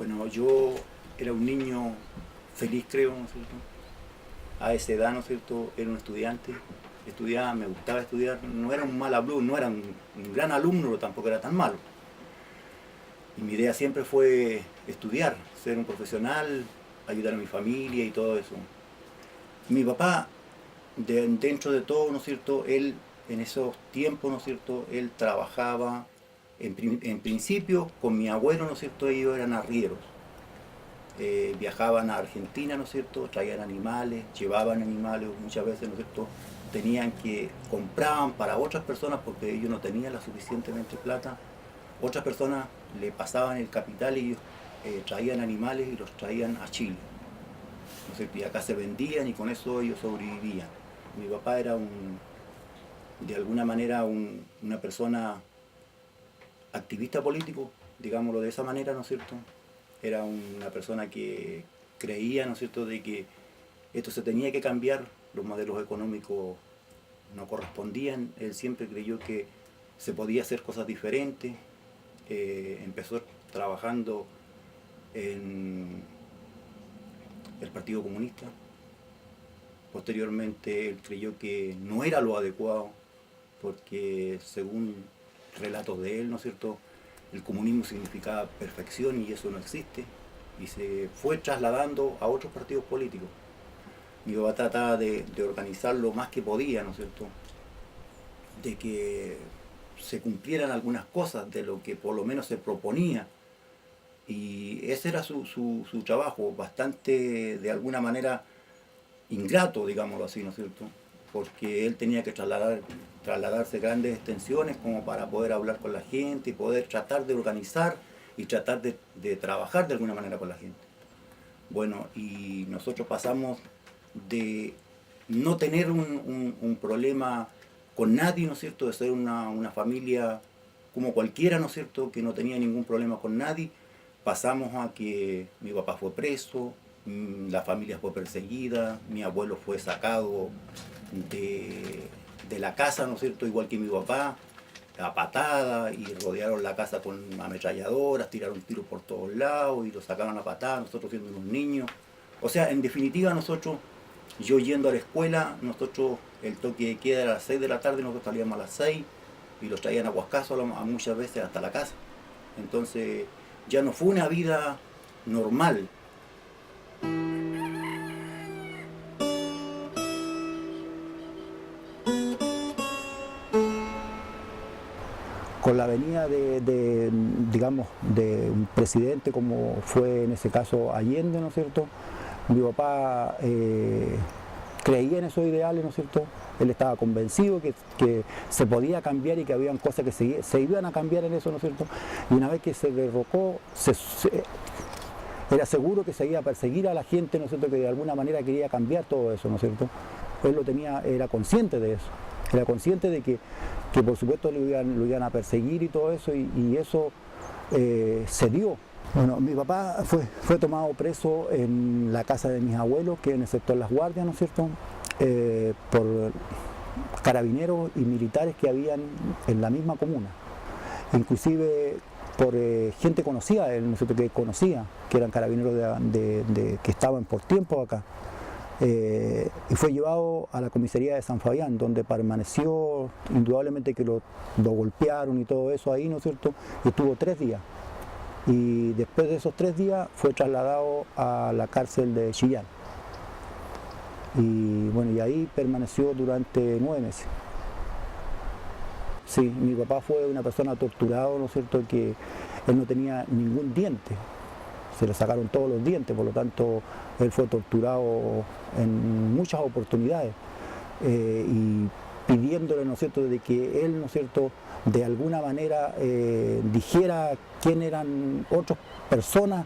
Bueno, yo era un niño feliz, creo, ¿no es cierto? A esa edad, ¿no es cierto? Era un estudiante, estudiaba, me gustaba estudiar, no era un mal alumno, no era un gran alumno, pero tampoco era tan malo. Y mi idea siempre fue estudiar, ser un profesional, ayudar a mi familia y todo eso. Mi papá, dentro de todo, ¿no es cierto? Él, en esos tiempos, ¿no es cierto? Él trabajaba, en principio, con mi abuelo, ¿no es cierto? Ellos eran arrieros. Viajaban a Argentina, ¿no es cierto? Traían animales, llevaban animales, muchas veces, ¿no es cierto? Compraban para otras personas porque ellos no tenían la suficientemente plata. Otras personas le pasaban el capital y ellos traían animales y los traían a Chile, ¿no es cierto? Y acá se vendían y con eso ellos sobrevivían. Mi papá era de alguna manera una persona activista político, digámoslo de esa manera, ¿no es cierto? Era una persona que creía, ¿no es cierto?, de que esto se tenía que cambiar, los modelos económicos no correspondían, él siempre creyó que se podía hacer cosas diferentes, empezó trabajando en el Partido Comunista, posteriormente él creyó que no era lo adecuado, porque según relatos de él, ¿no es cierto?, el comunismo significaba perfección y eso no existe, y se fue trasladando a otros partidos políticos. Mi papá trataba de organizar lo más que podía, ¿no es cierto?, de que se cumplieran algunas cosas de lo que por lo menos se proponía, y ese era su trabajo, bastante, de alguna manera, ingrato, digámoslo así, ¿no es cierto?, porque él tenía que trasladarse grandes extensiones como para poder hablar con la gente y poder tratar de organizar y tratar de trabajar de alguna manera con la gente. Bueno, y nosotros pasamos de no tener un problema con nadie, ¿no es cierto?, de ser una familia como cualquiera, ¿no es cierto?, que no tenía ningún problema con nadie, pasamos a que mi papá fue preso, la familia fue perseguida, mi abuelo fue sacado de la casa, ¿no es cierto?, igual que mi papá, a patada, y rodearon la casa con ametralladoras, tiraron tiros por todos lados y lo sacaron a patada, nosotros siendo unos niños. O sea, en definitiva, yo yendo a la escuela, el toque de queda era a las 6 de la tarde, nosotros salíamos a las 6 y los traían a Huascazo muchas veces hasta la casa. Entonces ya no fue una vida normal. Con la venida digamos, de un presidente como fue en ese caso Allende, ¿no es cierto?, mi papá creía en esos ideales, ¿no es cierto?, él estaba convencido que se podía cambiar y que habían cosas que se iban a cambiar en eso, ¿no es cierto?, y una vez que se derrocó, era seguro que se iba a perseguir a la gente, ¿no es cierto?, que de alguna manera quería cambiar todo eso, ¿no es cierto?, él era consciente de eso. Era consciente de que por supuesto lo iban a perseguir y todo eso, y eso se dio. Bueno, mi papá fue tomado preso en la casa de mis abuelos, que es en el sector Las Guardias, ¿no es cierto?, por carabineros y militares que habían en la misma comuna. Inclusive por gente conocida, ¿no es cierto?, que conocía, que eran carabineros que estaban por tiempo acá. Y fue llevado a la comisaría de San Fabián, donde permaneció, indudablemente que lo golpearon y todo eso ahí, ¿no es cierto?, y estuvo 3 días. Y después de esos 3 días fue trasladado a la cárcel de Chillán. Y bueno, y ahí permaneció durante 9 meses. Sí, mi papá fue una persona torturada, ¿no es cierto?, que él no tenía ningún diente. Se le sacaron todos los dientes, por lo tanto él fue torturado en muchas oportunidades, y pidiéndole, ¿no es cierto?, de que él, ¿no es cierto?, de alguna manera dijera quién eran otras personas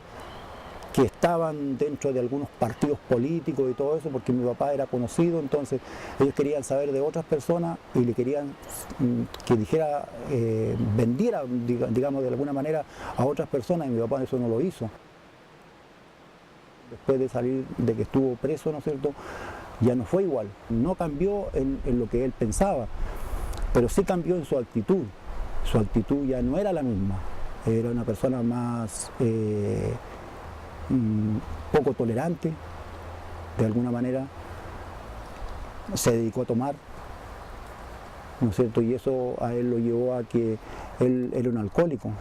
que estaban dentro de algunos partidos políticos y todo eso, porque mi papá era conocido, entonces ellos querían saber de otras personas y le querían que dijera, vendiera, digamos, de alguna manera a otras personas, y mi papá eso no lo hizo. Después de salir, de que estuvo preso, ¿no es cierto?, ya no fue igual. No cambió en lo que él pensaba, pero sí cambió en su actitud. Su actitud ya no era la misma. Era una persona más poco tolerante, de alguna manera, se dedicó a tomar, ¿no es cierto? Y eso a él lo llevó a que él era un alcohólico,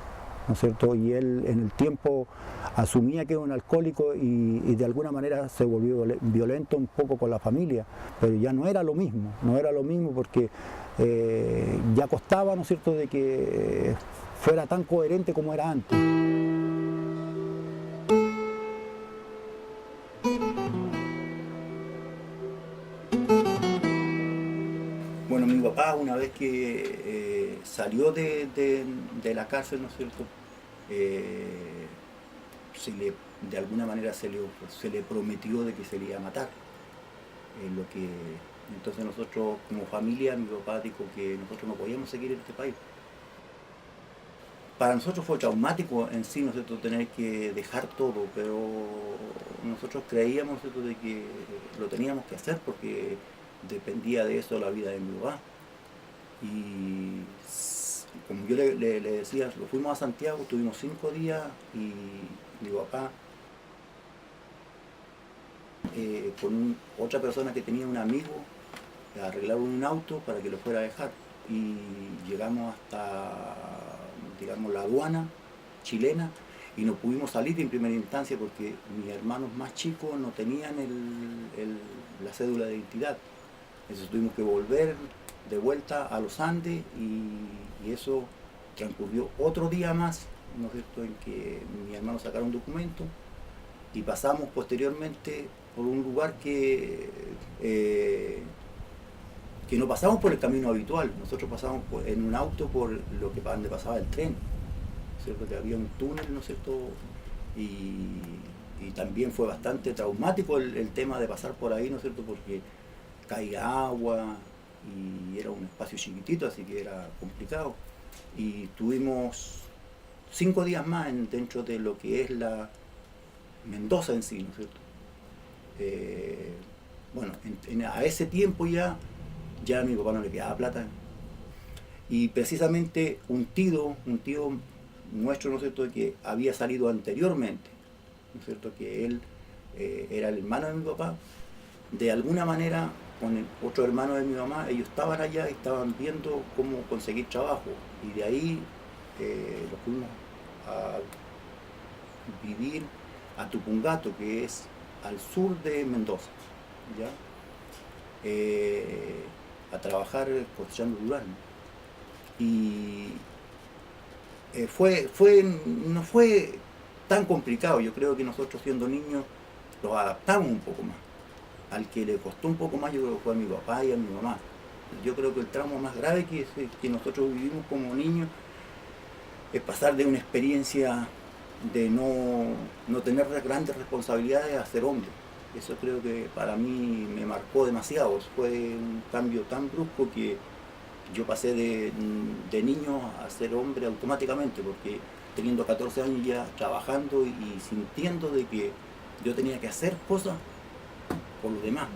¿no es cierto? Y él en el tiempo asumía que era un alcohólico y de alguna manera se volvió violento un poco con la familia, pero ya no era lo mismo, porque ya costaba, ¿no es cierto?, de que fuera tan coherente como era antes. Bueno, mi papá una vez que salió de la cárcel, ¿no es cierto? Eh, de alguna manera se le prometió de que se le iba a matar. Entonces nosotros como familia, mi papá dijo que nosotros no podíamos seguir en este país. Para nosotros fue traumático en sí, ¿no es cierto?, tener que dejar todo, pero nosotros creíamos, ¿no es cierto?, de que lo teníamos que hacer porque dependía de eso la vida de mi papá. Y como yo le decía, lo fuimos a Santiago, tuvimos 5 días y mi papá con otra persona que tenía un amigo arreglaron un auto para que lo fuera a dejar y llegamos hasta, digamos, la aduana chilena y no pudimos salir en primera instancia porque mis hermanos más chicos no tenían la cédula de identidad. Entonces tuvimos que volver de vuelta a los Andes y eso transcurrió otro día más, ¿no es cierto?, en que mis hermanos sacaron documentos y pasamos posteriormente por un lugar que no pasamos por el camino habitual. Nosotros pasamos en un auto por donde pasaba el tren, ¿no es cierto?, que había un túnel, ¿no es cierto?, y también fue bastante traumático el tema de pasar por ahí, ¿no es cierto?, porque caía agua y era un espacio chiquitito, así que era complicado. Y tuvimos 5 días más dentro de lo que es la Mendoza en sí, ¿no es cierto? Bueno, a ese tiempo ya a mi papá no le quedaba plata. Y precisamente un tío nuestro, ¿no es cierto?, que había salido anteriormente, ¿no es cierto?, que él era el hermano de mi papá, de alguna manera con el otro hermano de mi mamá, ellos estaban allá y estaban viendo cómo conseguir trabajo y de ahí los fuimos a vivir a Tupungato, que es al sur de Mendoza, ¿ya? A trabajar cosechando durazno. Y no fue tan complicado. Yo creo que nosotros siendo niños los adaptamos un poco más. Al que le costó un poco más yo creo que fue a mi papá y a mi mamá. Yo creo que el trauma más grave que nosotros vivimos como niños es pasar de una experiencia de no tener grandes responsabilidades a ser hombre. Eso creo que para mí me marcó demasiado. Fue un cambio tan brusco que yo pasé de niño a ser hombre automáticamente, porque teniendo 14 años ya trabajando y sintiendo de que yo tenía que hacer cosas por los demás.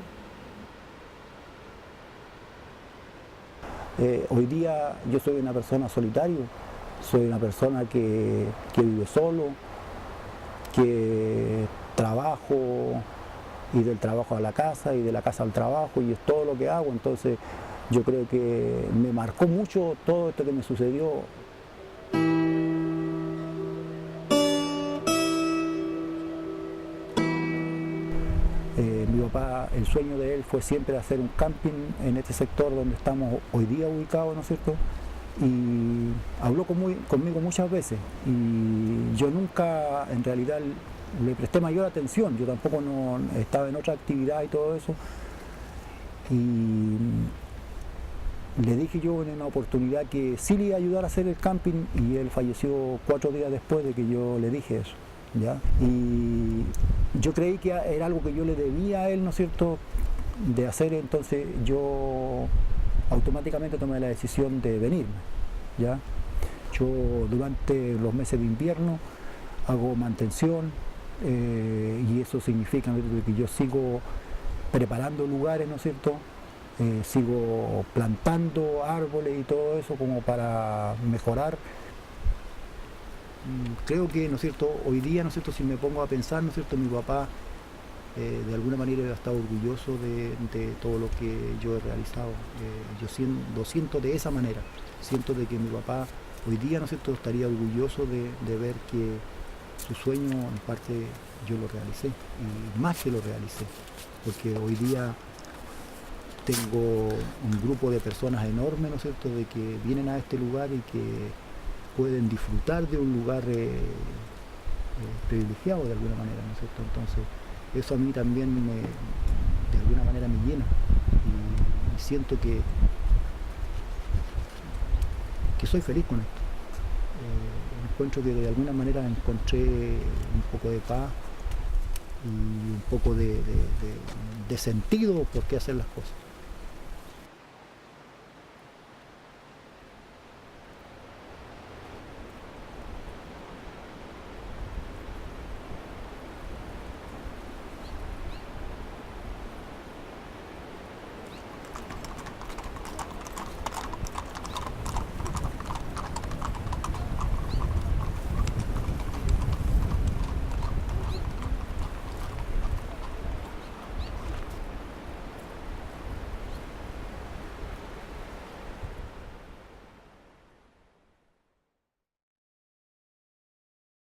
Hoy día yo soy una persona solitaria, soy una persona que vive solo, que trabajo y del trabajo a la casa y de la casa al trabajo y es todo lo que hago. Entonces yo creo que me marcó mucho todo esto que me sucedió. Mi papá, el sueño de él fue siempre hacer un camping en este sector donde estamos hoy día ubicados, ¿no es cierto? Y habló conmigo muchas veces y yo nunca en realidad le presté mayor atención, yo tampoco estaba en otra actividad y todo eso. Y le dije yo en una oportunidad que sí le iba a ayudar a hacer el camping y él falleció 4 días después de que yo le dije eso, ¿ya? Y yo creí que era algo que yo le debía a él, ¿no es cierto?, de hacer. Entonces yo automáticamente tomé la decisión de venirme, ¿ya? Yo durante los meses de invierno hago mantención y eso significa, ¿no?, que yo sigo preparando lugares, ¿no es cierto?, sigo plantando árboles y todo eso como para mejorar creo que, ¿no es cierto?, hoy día, ¿no es cierto?, si me pongo a pensar, ¿no es cierto?, mi papá de alguna manera ha estado orgulloso de todo lo que yo he realizado. Lo siento de esa manera. Siento de que mi papá hoy día, ¿no es cierto?, estaría orgulloso de ver que su sueño en parte yo lo realicé, y más que lo realicé, porque hoy día tengo un grupo de personas enorme, ¿no es cierto?, de que vienen a este lugar y que pueden disfrutar de un lugar privilegiado de alguna manera, ¿no es cierto? Entonces, eso a mí también de alguna manera me llena, y siento que soy feliz con esto. Encuentro que de alguna manera encontré un poco de paz y un poco de sentido por qué hacer las cosas.